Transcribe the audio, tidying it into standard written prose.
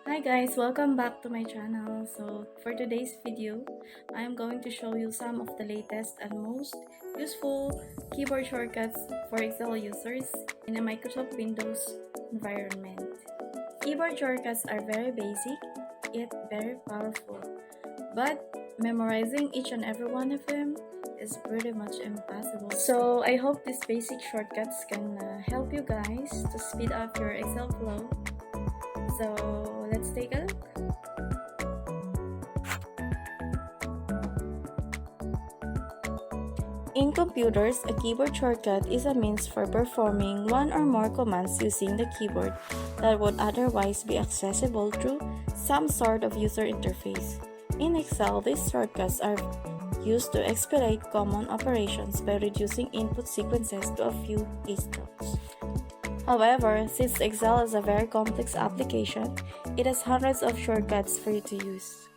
Hi guys, welcome back to my channel. So for today's video, I am going to show you some of the latest and most useful keyboard shortcuts for Excel users in a Microsoft Windows environment. Keyboard shortcuts are very basic yet very powerful, but memorizing each and every one of them is pretty much impossible. So I hope these basic shortcuts can help you guys to speed up your Excel flow. So let's take a look. In computers, a keyboard shortcut is a means for performing one or more commands using the keyboard that would otherwise be accessible through some sort of user interface. In Excel, these shortcuts are used to expedite common operations by reducing input sequences to a few keystrokes. However, since Excel is a very complex application, it has hundreds of shortcuts for you to use.